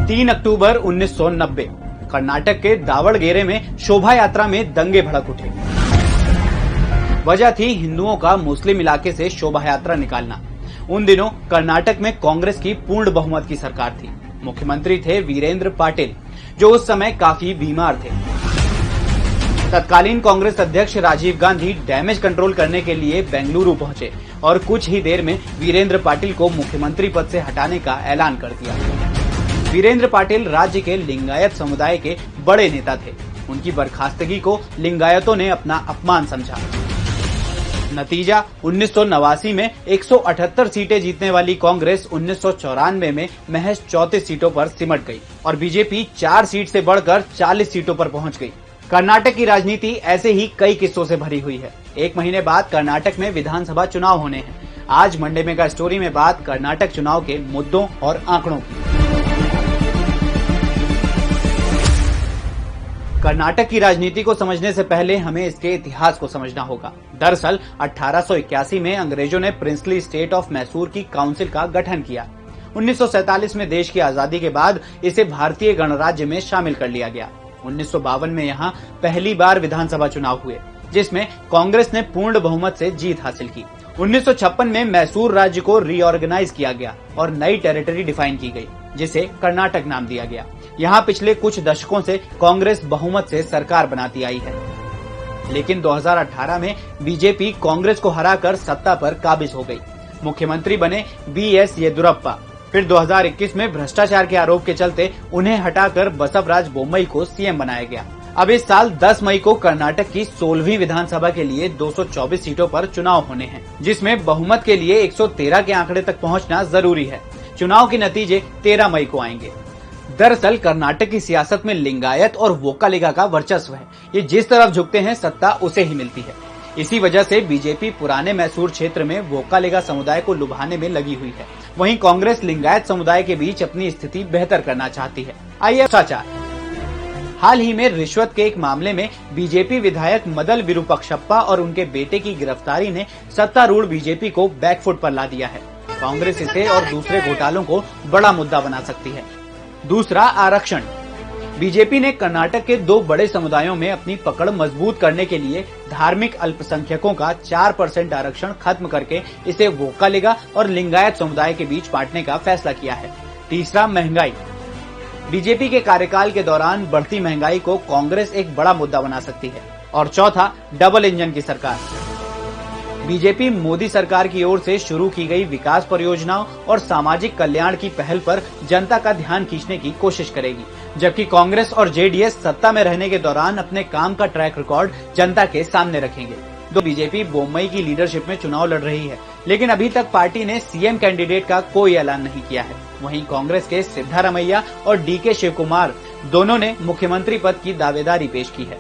3 अक्टूबर 1990 कर्नाटक के दावणगेरे में शोभा यात्रा में दंगे भड़क उठे। वजह थी हिंदुओं का मुस्लिम इलाके से शोभा यात्रा निकालना। उन दिनों कर्नाटक में कांग्रेस की पूर्ण बहुमत की सरकार थी। मुख्यमंत्री थे वीरेंद्र पाटिल, जो उस समय काफी बीमार थे। तत्कालीन कांग्रेस अध्यक्ष राजीव गांधी डैमेज कंट्रोल करने के लिए बेंगलुरु पहुंचे और कुछ ही देर में वीरेंद्र पाटिल को मुख्यमंत्री पद से हटाने का ऐलान कर दिया। वीरेंद्र पाटिल राज्य के लिंगायत समुदाय के बड़े नेता थे। उनकी बर्खास्तगी को लिंगायतों ने अपना अपमान समझा। नतीजा 1989 में 178 सीटें जीतने वाली कांग्रेस 1994 में महज 34 सीटों पर सिमट गई और बीजेपी 4 सीट से बढ़कर 40 सीटों पर पहुंच गई। कर्नाटक की राजनीति ऐसे ही कई किस्सों से भरी हुई है। 1 महीने बाद कर्नाटक में विधानसभा चुनाव होने हैं। आज मंडे मेगा स्टोरी में बात कर्नाटक चुनाव के मुद्दों और आंकड़ों की। कर्नाटक की राजनीति को समझने से पहले हमें इसके इतिहास को समझना होगा। दरअसल 1881 में अंग्रेजों ने प्रिंसली स्टेट ऑफ मैसूर की काउंसिल का गठन किया। 1947 में देश की आजादी के बाद इसे भारतीय गणराज्य में शामिल कर लिया गया। 1952 में यहाँ पहली बार विधानसभा चुनाव हुए, जिसमें कांग्रेस ने पूर्ण बहुमत से जीत हासिल की। 1956 में मैसूर राज्य को रीऑर्गेनाइज किया गया और नई टेरिटरी डिफाइन की गई, जिसे कर्नाटक नाम दिया गया। यहाँ पिछले कुछ दशकों से कांग्रेस बहुमत से सरकार बनाती आई है, लेकिन 2018 में बीजेपी कांग्रेस को हराकर सत्ता पर काबिज हो गई। मुख्यमंत्री बने बीएस येदियुरप्पा। फिर 2021 में भ्रष्टाचार के आरोप के चलते उन्हें हटाकर बसवराज बोम्मई को सीएम बनाया गया। अब इस साल 10 मई को कर्नाटक की 16वीं विधानसभा के लिए 224 सीटों पर चुनाव होने हैं, जिसमें बहुमत के लिए 113 के आंकड़े तक पहुंचना जरूरी है। चुनाव के नतीजे 13 मई को आएंगे। दरअसल कर्नाटक की सियासत में लिंगायत और वोक्कालिगा का वर्चस्व है। ये जिस तरफ झुकते हैं सत्ता उसे ही मिलती है। इसी वजह से बीजेपी पुराने मैसूर क्षेत्र में वोक्कालिगा समुदाय को लुभाने में लगी हुई है। वहीं कांग्रेस लिंगायत समुदाय के बीच अपनी स्थिति बेहतर करना चाहती है। आइए भ्रष्टाचार। हाल ही में रिश्वत के एक मामले में बीजेपी विधायक मदल विरूपाक्षप्पा और उनके बेटे की गिरफ्तारी ने सत्तारूढ़ बीजेपी को बैकफुट पर ला दिया है। कांग्रेस इसे और दूसरे घोटालों को बड़ा मुद्दा बना सकती है। दूसरा, आरक्षण। बीजेपी ने कर्नाटक के 2 बड़े समुदायों में अपनी पकड़ मजबूत करने के लिए धार्मिक अल्पसंख्यकों का 4% आरक्षण खत्म करके इसे वोक्कालिगा और लिंगायत समुदाय के बीच बांटने का फैसला किया है। तीसरा, महंगाई। बीजेपी के कार्यकाल के दौरान बढ़ती महंगाई को कांग्रेस एक बड़ा मुद्दा बना सकती है। और चौथा, डबल इंजन की सरकार। बीजेपी मोदी सरकार की ओर से शुरू की गई विकास परियोजनाओं और सामाजिक कल्याण की पहल पर जनता का ध्यान खींचने की कोशिश करेगी, जबकि कांग्रेस और जेडीएस सत्ता में रहने के दौरान अपने काम का ट्रैक रिकॉर्ड जनता के सामने रखेंगे। तो बीजेपी बोम्मई की लीडरशिप में चुनाव लड़ रही है, लेकिन अभी तक पार्टी ने सीएम कैंडिडेट का कोई ऐलान नहीं किया है। वहीं कांग्रेस के सिद्धारमैया और डीके शिवकुमार दोनों ने मुख्यमंत्री पद की दावेदारी पेश की है।